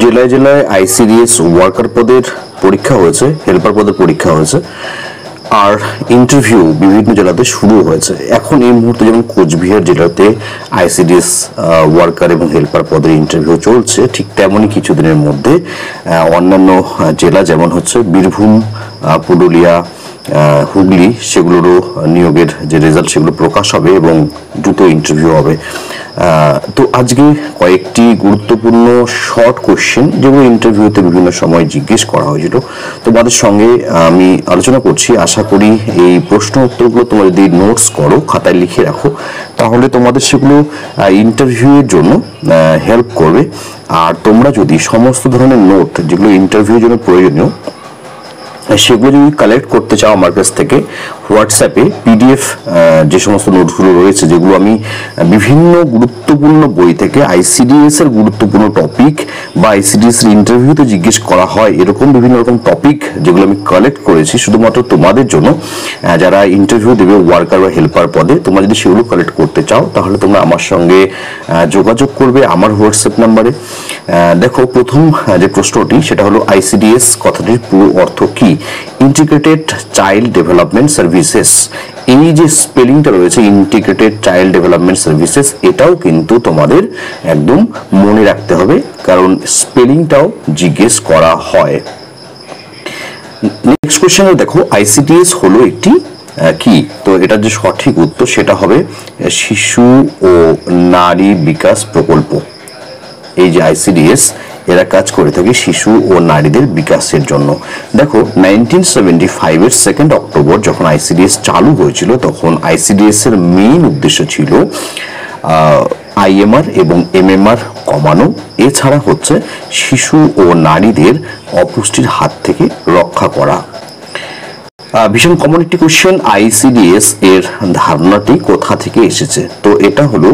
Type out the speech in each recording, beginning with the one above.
জেলায় জেলায় ICDS worker পদের পরীক্ষা হয়েছে, হেল্পার পদের পরীক্ষা হয়েছে, আর ইন্টারভিউ বিভিন্ন জেলাতে শুরু হয়েছে। এখন এই মুহূর্তে যেমন কোচবিহার জেলাতে আইসিডিএস ওয়ার্কার এবং হেল্পার পদের ইন্টারভিউ চলছে, ঠিক তেমনই কিছুদিনের মধ্যে অন্যান্য জেলা যেমন হচ্ছে বীরভূম, পুরুলিয়া, হুগলি, সেগুলোরও নিয়োগের যে রেজাল্ট সেগুলো প্রকাশ হবে এবং দ্রুত ইন্টারভিউ হবে। তো আজকে কয়েকটি গুরুত্বপূর্ণ শর্ট কোশ্চেন যেগুলো ইন্টারভিউতে বিভিন্ন সময় জিজ্ঞেস করা হয়েছিল তোমাদের সঙ্গে আমি আলোচনা করছি। আশা করি এই প্রশ্ন উত্তরগুলো তোমরা যদি নোটস করো, খাতায় লিখে রাখো, তাহলে তোমাদের সেগুলো ইন্টারভিউয়ের জন্য হেল্প করবে। আর তোমরা যদি সমস্ত ধরনের নোট যেগুলো ইন্টারভিউর জন্য প্রয়োজনীয় সেগুলো যদি কালেক্ট করতে চাও আমার কাছ থেকে, হোয়াটসঅ্যাপে পিডিএফ যে সমস্ত নোটগুলো রয়েছে, যেগুলো আমি বিভিন্ন গুরুত্বপূর্ণ বই থেকে আইসিডিএস এর গুরুত্বপূর্ণ টপিক বা আইসিডিএস এর ইন্টারভিউতে জিজ্ঞেস করা হয় এরকম বিভিন্ন রকম টপিক যেগুলো আমি কালেক্ট করেছি শুধুমাত্র তোমাদের জন্য, যারা ইন্টারভিউ দেবে ওয়ার্কার বা হেল্পার পদে, তোমরা যদি সেগুলো কালেক্ট করতে চাও তাহলে তোমরা আমার সঙ্গে যোগাযোগ করবে আমার হোয়াটসঅ্যাপ নাম্বারে। দেখো, প্রথম যে প্রশ্নটি সেটা হলো আইসিডিএস কথাটির পুরো অর্থ কি? Integrated child development services. এই যে স্পেলিংটা রয়েছে ইন্টিগ্রেটেড চাইল্ড ডেভেলপমেন্ট সার্ভিসেস, এটাও কিন্তু তোমাদের একদম মনে রাখতে হবে, কারণ স্পেলিংটাও জিজ্ঞেস করা হয়। নেক্সট কোশ্চেনে দেখো, আইসিডিএস হলো একটি কি? তো এটার যে সঠিক উত্তর সেটা হবে শিশু ও নারী বিকাশ প্রকল্প। এই যে আইসিডিএস, এরা কাজ করে থাকে শিশু ও নারীদের বিকাশের জন্য। দেখো, 1975 এর 2 অক্টোবর যখন আইসিডিএস চালু হয়েছিল, তখন আইসিডিএস এর মেইন উদ্দেশ্য ছিল আইএমআর এবং এমএমআর কমানো, এছাড়া হচ্ছে শিশু ও নারীদের অপুষ্টির হাত থেকে রক্ষা করা। ভীষণ কমন একটি কোশ্চেন, আইসিডিএস এর ধারণাটি কোথা থেকে এসেছে? তো এটা হলো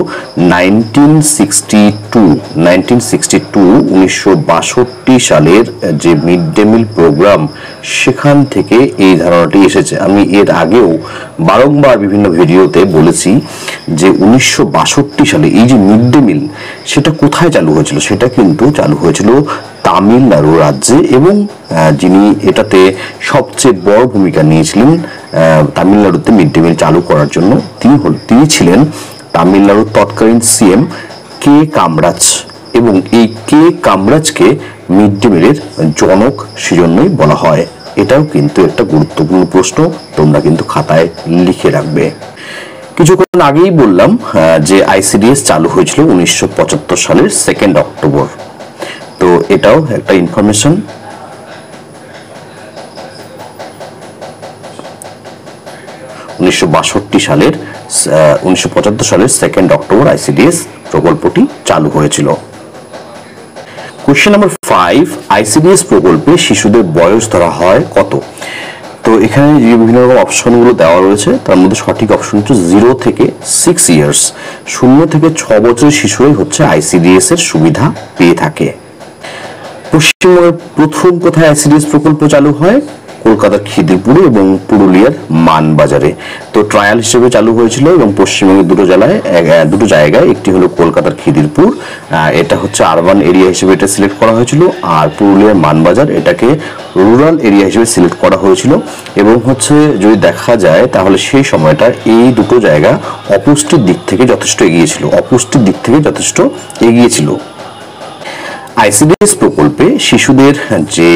1962 সালের যে মিড ডে মিল প্রোগ্রাম, সেখান থেকে এই ধারণাটি এসেছে। আমি এর আগেও বারংবার বিভিন্ন ভিডিওতে বলেছি যে 1962 সালে এই যে মিড ডে মিল সেটা কোথায় চালু হয়েছিল? সেটা কিন্তু চালু হয়েছিল তামিলনাড়ু রাজ্যে, এবং যিনি এটাতে সবচেয়ে বড় ভূমিকা নিয়েছিলেন তামিলনাড়ুতে মিড ডে মিল চালু করার জন্য, তিনি ছিলেন তামিলনাড়ুর তৎকালীন সিএম কে কামরাজ, এবং এই কে কামরাজকে মিড ডে মিলের জনক সেজন্যই বলা হয়। এটাও কিন্তু একটা গুরুত্বপূর্ণ প্রশ্ন, তোমরা কিন্তু খাতায় লিখে রাখবে। কিছুক্ষণ আগেই বললাম যে আইসিডিএস চালু হয়েছিল 1975 সালের 2 অক্টোবর। তো এটাও একটা ইনফরমেশন। 1975 সালের 2 অক্টোবর আইসিডিএস প্রকল্পটি চালু হয়েছিল। কোশ্চেন নাম্বার 5, আইসিডিএস প্রকল্পে শিশুদের বয়স ধরা হয় কত? তো এখানে যে বিভিন্ন রকম অপশনগুলো দেওয়া রয়েছে তার মধ্যে সঠিক অপশন হচ্ছে 0 থেকে 6 ইয়ার্স। 0 থেকে 6 বছরের শিশুরাই হচ্ছে আইসিডিএস এর সুবিধা পেয়ে থাকে। পশ্চিমবঙ্গের প্রথম কোথায় আইসিডিএস প্রকল্প চালু হয়? কলকাতার খিদিরপুরে এবং পুরুলিয়ার মানবাজারে। তো ট্রায়াল হিসেবে চালু হয়েছিল এবং পশ্চিমবঙ্গের দুটো জায়গায়, একটি হলো কলকাতার খিদিরপুর, এটা হচ্ছে আরবান এরিয়া হিসেবে এটা সিলেক্ট করা হয়েছিল, আর পুরুলিয়ার মানবাজার এটাকে রুরাল এরিয়া হিসেবে সিলেক্ট করা হয়েছিল। এবং হচ্ছে যদি দেখা যায় তাহলে সেই সময়টা এই দুটো জায়গা অপুষ্টির দিক থেকে যথেষ্ট এগিয়েছিল। আইসিডিএস প্রকল্পে শিশুদের যে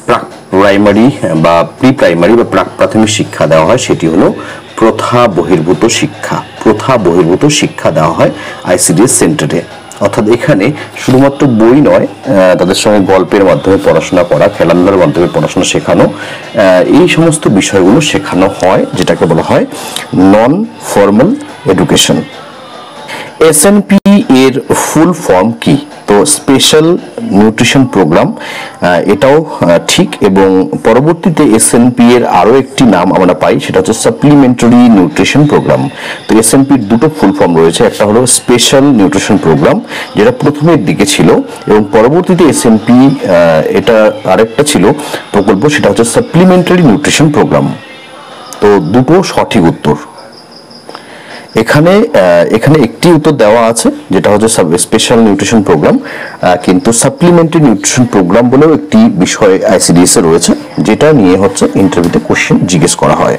প্রাক প্রাইমারি বা প্রি প্রাইমারি বা প্রাক প্রাথমিক শিক্ষা দেওয়া হয় সেটি হলো প্রথা বহির্ভূত শিক্ষা দেওয়া হয় আইসিডিএস সেন্টারে। অর্থাৎ এখানে শুধুমাত্র বই নয়, তাদের সঙ্গে গল্পের মাধ্যমে পড়াশোনা করা, খেলাধুলার মাধ্যমে পড়াশোনা শেখানো, এই সমস্ত বিষয়গুলো শেখানো হয়, যেটাকে বলা হয় নন ফর্মাল এডুকেশন। এসএনপি এর ফুল ফর্ম কি? তো স্পেশাল নিউট্রিশন প্রোগ্রাম, এটাও ঠিক, এবং পরবর্তীতে এসএনপি এর আরো একটি নাম আমরা পাই, সেটা হচ্ছে সাপ্লিমেন্টারি নিউট্রিশন প্রোগ্রাম। তো এসএনপি এর দুটো ফুল ফর্ম রয়েছে, একটা হলো স্পেশাল নিউট্রিশন প্রোগ্রাম যেটা প্রথমের দিকে ছিল, এবং পরবর্তীতে এসএনপি এটা আরেকটা ছিল প্রকল্প, সেটা হচ্ছে সাপ্লিমেন্টারি নিউট্রিশন প্রোগ্রাম। তো দুটো সঠিক উত্তর। এখানে এখানে একটি উত্তর দেওয়া আছে, যেটা হচ্ছে স্পেশাল নিউট্রিশন প্রোগ্রাম, কিন্তু সাপ্লিমেন্টারি নিউট্রিশন প্রোগ্রাম বলেও একটি বিষয় আইসিডিএস এ রয়েছে, যেটা নিয়ে হচ্ছে ইন্টারভিউতে কোশ্চেন জিজ্ঞেস করা হয়।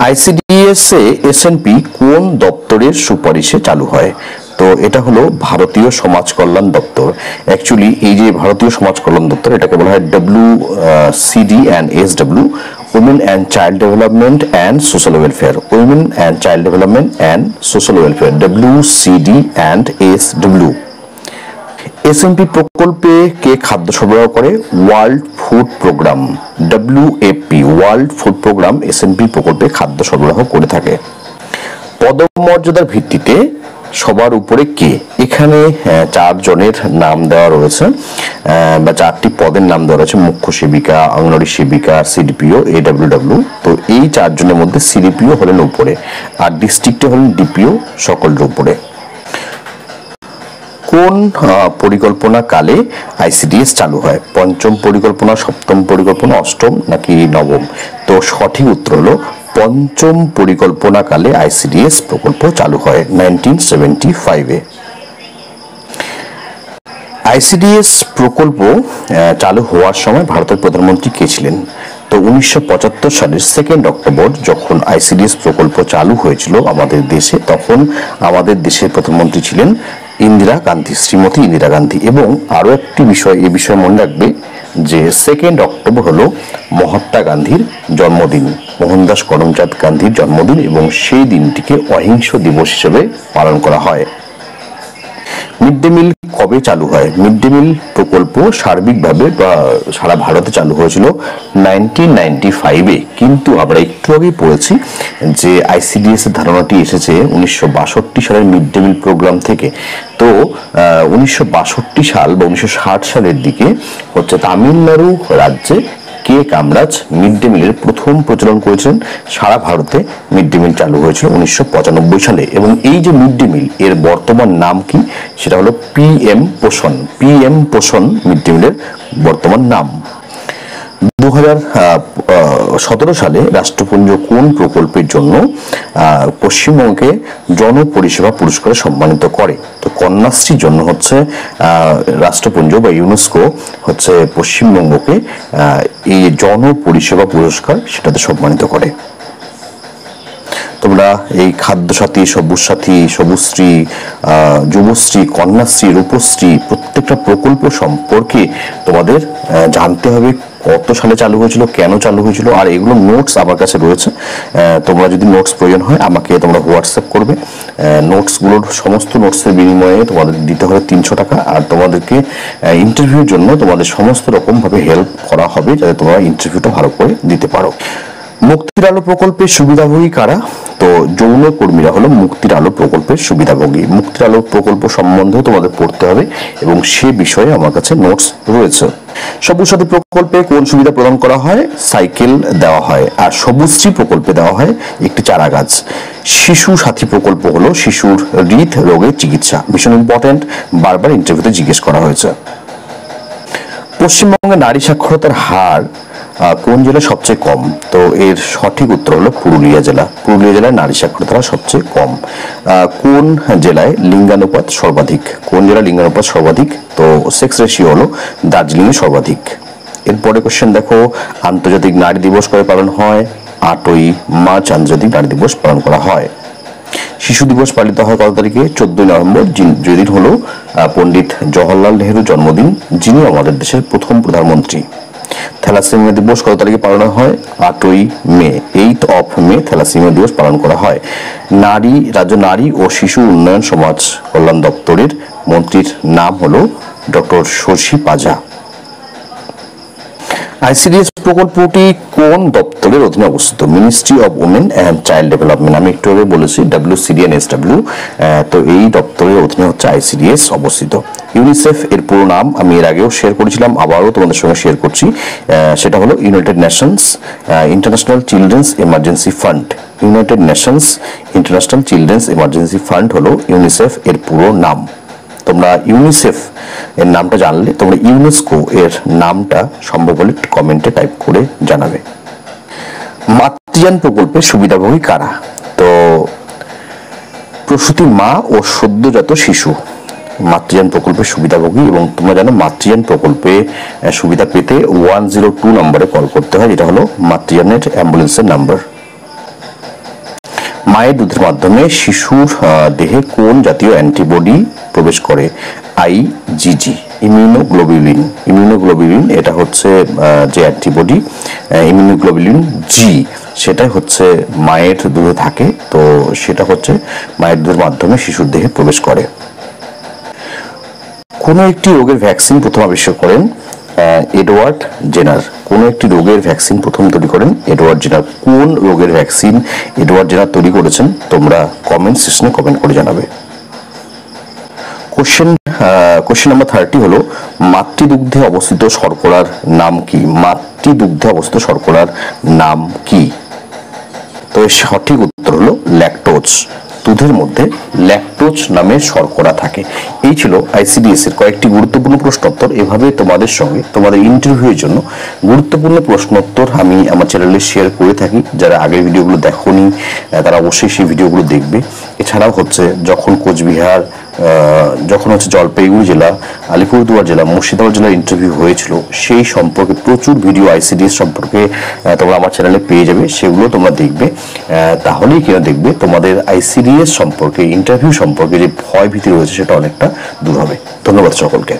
আইসিডিএস এ এসএনপি কোন দপ্তরের সুপারিশে চালু হয়? তো এটা হলো ভারতীয় সমাজ কল্যাণ দপ্তর। অ্যাকচুয়ালি এই যে ভারতীয় সমাজ কল্যাণ দপ্তর, এটাকে বলা হয় WCD&SW, women and child development and social welfare. Women and child development and social welfare, WCD&SW। SNP প্রকল্পে কে খাদ্য সরবরাহ করে? World food programme, WFP, world food programme SNP প্রকল্পে খাদ্য সরবরাহ করে থাকে। পদমর্যাদার ভিত্তিতে সবার উপরে কে? এখানে 4 জনের নাম দেওয়া রয়েছে, বা 4টি পদের নাম দেওয়া রয়েছে: মুখ্য সেবিকা, অঙ্গনওয়াড়ি সেবিকা, সিডিপিও, AWW। তো এই 4 জনের মধ্যে সিডিপিও হলেন উপরে, আর ডিস্ট্রিক্টে হলেন ডিপিও, সকলের উপরে। কোন পরিকল্পনা কালে আইসিডিএস চালু হয়? পঞ্চম পরিকল্পনা, সপ্তম পরিকল্পনা, অষ্টম নাকি নবম? তো সঠিক উত্তর হলো পঞ্চম পরিকল্পনা কালে আইসিডিএস প্রকল্প চালু হয় 1975-এ। আইসিডিএস প্রকল্প চালু হওয়ার সময় ভারতের প্রধানমন্ত্রী কে ছিলেন? তো 1975 সালের 2 অক্টোবর যখন আইসিডিএস প্রকল্প চালু হয়েছিল আমাদের দেশে, তখন আমাদের দেশের প্রধানমন্ত্রী ছিলেন ইন্দিরা গান্ধী, শ্রীমতী ইন্দিরা গান্ধী। এবং আরও একটি বিষয়, এই বিষয়ে মনে রাখবে যে 2 অক্টোবর হলো মহাত্মা গান্ধীর জন্মদিন, মোহনদাস করমচাঁদ গান্ধীর জন্মদিন, এবং সেই দিনটিকে অহিংস দিবস হিসেবে পালন করা হয়। মিড ডে মিল কবে চালু হয়? মিড ডে মিল প্রকল্প সার্বিকভাবে বা সারা ভারতে চালু হয়েছিল 1995-এ, কিন্তু আমরা একটু আগেই পড়েছি যে আইসিডিএস এর ধারণাটি এসেছে 1962 সালের মিড ডে মিল প্রোগ্রাম থেকে। তো 1962 সাল বা 1960 সালের দিকে হচ্ছে তামিলনাড়ু রাজ্যে কে কামরাজ মিড ডে মিলের প্রথম প্রচলন করেছিলেন। সারা ভারতে মিড ডে মিল চালু হয়েছিল 1995 সালে, এবং এই যে মিড ডে মিল এর বর্তমান নাম কি? সেটা হলো PM পোষণ। PM পোষণ মিড ডে মিলের বর্তমান নাম। 2017 সালে রাষ্ট্রপুঞ্জ কোন প্রকল্পের জন্য পশ্চিমবঙ্গকে জনপরিষেবা পুরস্কারে সম্মানিত করে? তো কন্যাশ্রীর জন্য হচ্ছে রাষ্ট্রপুঞ্জ বা ইউনেস্কো হচ্ছে পশ্চিমবঙ্গকে এই জনপরিষেবা পুরস্কার সেটাতে সম্মানিত করে। তোমরা এই খাদ্য সাথী, সবুজ সাথী, সবুজশ্রী, যুবশ্রী, কন্যাশ্রী, রূপশ্রী প্রত্যেকটা প্রকল্প সম্পর্কে তোমাদের জানতে হবে, কত সালে চালু হয়েছিল, কেন চালু হয়েছিল। আর এগুলো নোটস আমার কাছে রয়েছে, তোমরা যদি নোটস প্রয়োজন হয় আমাকে তোমরা হোয়াটসঅ্যাপ করবে। নোটসগুলোর সমস্ত নোটসের বিনিময়ে তোমাদের দিতে হবে 300 টাকা, আর তোমাদেরকে ইন্টারভিউর জন্য তোমাদের সমস্ত রকমভাবে হেল্প করা হবে যাতে তোমরা ইন্টারভিউটা ভালো করে দিতে পারো। মুক্তির আলো প্রকল্পের সুবিধাভোগী কারা? তো যৌন কর্মীরা হলো মুক্তির আলো প্রকল্পের সুবিধাভোগী। মুক্তির আলো প্রকল্প সম্বন্ধে তোমাদের পড়তে হবে এবং সে বিষয়ে আমার কাছে নোটস রয়েছে। সবুজ সাথী প্রকল্পে কোন সুবিধা প্রদান করা হয়? সাইকেল দেওয়া হয়। আর সবুজশ্রী প্রকল্পে দেওয়া হয় একটি চারা গাছ। শিশু সাথী প্রকল্প হলো শিশুর হৃদরোগের চিকিৎসা। ভীষণ ইম্পর্টেন্ট, বারবার ইন্টারভিউতে জিজ্ঞেস করা হয়েছে। পশ্চিমবঙ্গে নারী সাক্ষরতার হার কোন জেলায় সবচেয়ে কম? তো এর সঠিক উত্তর হলো পুরুলিয়া জেলা। পুরুলিয়া জেলায় নারী সাক্ষরতা সবচেয়ে কম। কোন জেলায় লিঙ্গানুপাত সর্বাধিক? কোন জেলায় লিঙ্গানুপাত সর্বাধিক? তো সেক্স রেশিও হলো দার্জিলিংয়ে সর্বাধিক। এরপরে কোশ্চেন দেখো, আন্তর্জাতিক নারী দিবস কবে পালন হয়? 8ই মার্চ আন্তর্জাতিক নারী দিবস পালন করা হয়। শিশু দিবস পালিত হয় কত তারিখে? 14ই নভেম্বর, যেদিন হলো পণ্ডিত জওহরলাল নেহরুর জন্মদিন, যিনি আমাদের দেশের প্রথম প্রধানমন্ত্রী। থ্যালাসেমিয়া দিবস কত তারিখে পালন হয়? 8ই মে, 8th of May থ্যালাসেমিয়া দিবস পালন করা হয়। রাজ্য নারী ও শিশু উন্নয়ন সমাজ কল্যাণ দপ্তরের মন্ত্রীর নাম হলো ডক্টর শশী পাজা। আইসিডিএস প্রকল্পটি কোন দপ্তরের অধীনে অবস্থিত? Ministry of women and child development. আমি একটু আগে বলেছি WCD&SW, তো এই দপ্তরের অধীনে হচ্ছে আইসিডিএস অবস্থিত। ইউনিসেফ এর পুরো নাম আমি এর আগেও শেয়ার করেছিলাম, আবারও তোমাদের সঙ্গে শেয়ার করছি। সেটা হলো United Nations international children's emergency fund. United Nations international children's emergency fund হলো ইউনিসেফ এর পুরো নাম। তোমরা ইউনিসেফ এর নামটা জানলে তোমরা ইউনেস্কো এর নামটা সম্ভব হলে কমেন্টে টাইপ করে জানাবে। মাতৃযান প্রকল্পের সুবিধাভোগী কারা? তো প্রসূতি মা ও সদ্যজাত শিশু মাতৃযান প্রকল্পের সুবিধাভোগী, এবং তোমরা জানো মাতৃযান প্রকল্পে সুবিধা পেতে 102 নম্বরে কল করতে হয়, যেটা হলো মাতৃযানের অ্যাম্বুলেন্সের নাম্বার। মায়ের দুধের মাধ্যমে শিশুর দেহে কোন জাতীয় অ্যান্টিবডি প্রবেশ করে? IgG, immunoglobulin. এটা হচ্ছে যে অ্যান্টিবডি ইমিউনোগ্লোবিউলিন জি, সেটা হচ্ছে মায়ের দুধে থাকে, তো সেটা হচ্ছে মায়ের দুধের মাধ্যমে শিশুর দেহে প্রবেশ করে। কোন একটি রোগের ভ্যাকসিন প্রথম আবিষ্কার করেন এডওয়ার্ড জেনার? কোন একটি রোগের ভ্যাকসিন প্রথম তৈরি করেন এডওয়ার্ড জেনার? কোন রোগের ভ্যাকসিন এডওয়ার্ড জেনার তৈরি করেছেন তোমরা কমেন্ট সেকশনে কমেন্ট করে জানাবে। কোশ্চেন নাম্বার 30 হলো মাতৃদুগ্ধে অবস্থিত শর্করার নাম কি? মাতৃদুগ্ধে অবস্থিত শর্করার নাম কি? তো সঠিক উত্তর হলো ল্যাকটোজ। দুধের মধ্যে ল্যাকটোজ নামের শর্করা থাকে। এই ছিল আইসিডিএস এর কয়েকটি গুরুত্বপূর্ণ প্রশ্নোত্তর। এভাবে তোমাদের সঙ্গে তোমাদের ইন্টারভিউয়ের জন্য গুরুত্বপূর্ণ প্রশ্নোত্তর আমি আমার চ্যানেলে শেয়ার করে থাকি। যারা আগের ভিডিওগুলো দেখোনি তারা অবশ্যই সেই ভিডিওগুলো দেখবে। এছাড়াও হচ্ছে যখন কোচবিহার, যখন হচ্ছে জলপাইগুড়ি জেলা, আলিপুরদুয়ার জেলা, মুর্শিদাবাদ জেলার ইন্টারভিউ হয়েছিল, সেই সম্পর্কে প্রচুর ভিডিও আইসিডিএস সম্পর্কে তোমরা আমার চ্যানেলে পেয়ে যাবে। সেগুলো তোমরা দেখবে, তাহলেই কিনা দেখবে তোমাদের আইসিডিএস সম্পর্কে, ইন্টারভিউ সম্পর্কে যে ভয় ভীতি রয়েছে সেটা অনেকটা দূর হবে। ধন্যবাদ সকলকে।